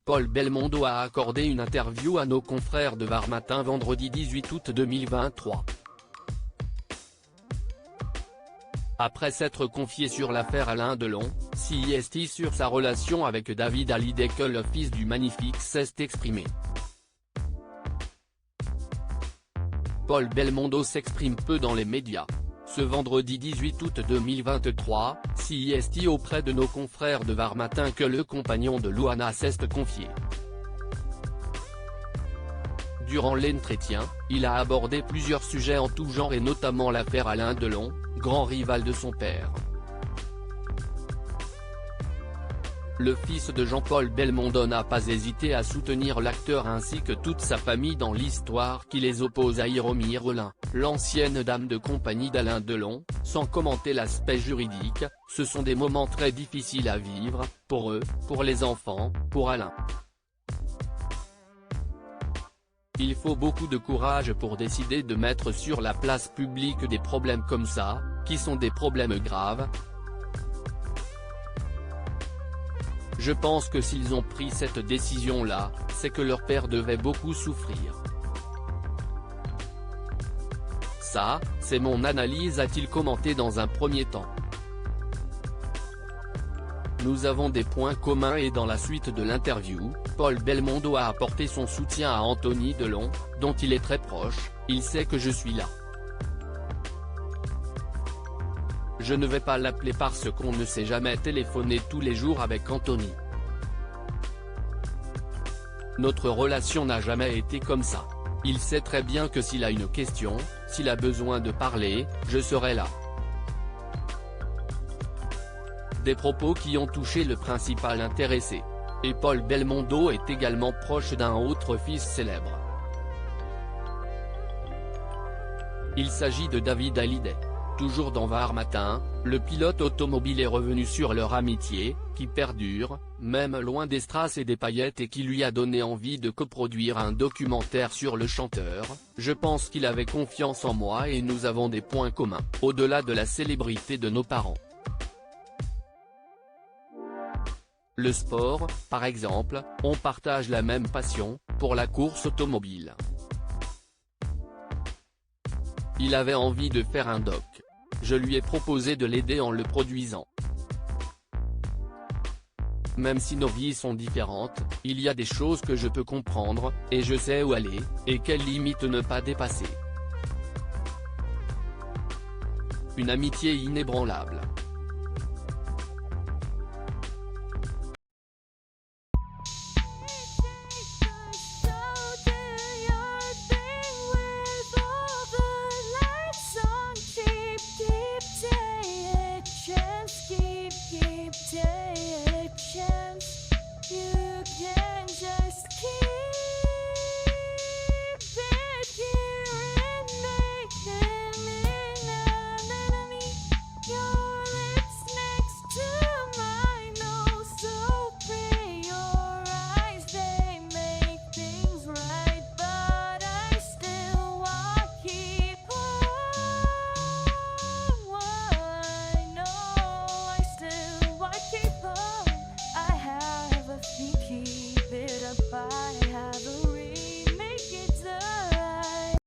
Paul Belmondo a accordé une interview à nos confrères de Var Matin vendredi 18 août 2023. Après s'être confié sur l'affaire Alain Delon, CIST sur sa relation avec David Hallyday que le fils du Magnifique s'est exprimé. Paul Belmondo s'exprime peu dans les médias. Ce vendredi 18 août 2023, CIST auprès de nos confrères de Var Matin que le compagnon de Louana s'est confié. Durant l'entretien, il a abordé plusieurs sujets en tout genre et notamment l'affaire Alain Delon, grand rival de son père. Le fils de Jean-Paul Belmondo n'a pas hésité à soutenir l'acteur ainsi que toute sa famille dans l'histoire qui les oppose à Hiromi Rollin, l'ancienne dame de compagnie d'Alain Delon. Sans commenter l'aspect juridique, ce sont des moments très difficiles à vivre, pour eux, pour les enfants, pour Alain. Il faut beaucoup de courage pour décider de mettre sur la place publique des problèmes comme ça, qui sont des problèmes graves. Je pense que s'ils ont pris cette décision-là, c'est que leur père devait beaucoup souffrir. Ça, c'est mon analyse, a-t-il commenté dans un premier temps. Nous avons des points communs et dans la suite de l'interview, Paul Belmondo a apporté son soutien à Anthony Delon, dont il est très proche. Il sait que je suis là. Je ne vais pas l'appeler parce qu'on ne s'est jamais téléphoné tous les jours avec Anthony. Notre relation n'a jamais été comme ça. Il sait très bien que s'il a une question, s'il a besoin de parler, je serai là. Des propos qui ont touché le principal intéressé. Et Paul Belmondo est également proche d'un autre fils célèbre. Il s'agit de David Hallyday. Toujours dans Var Matin, le pilote automobile est revenu sur leur amitié, qui perdure, même loin des strass et des paillettes et qui lui a donné envie de coproduire un documentaire sur le chanteur. Je pense qu'il avait confiance en moi et nous avons des points communs, au-delà de la célébrité de nos parents. Le sport, par exemple, on partage la même passion, pour la course automobile. Il avait envie de faire un doc. Je lui ai proposé de l'aider en le produisant. Même si nos vies sont différentes, il y a des choses que je peux comprendre, et je sais où aller, et quelles limites ne pas dépasser. Une amitié inébranlable.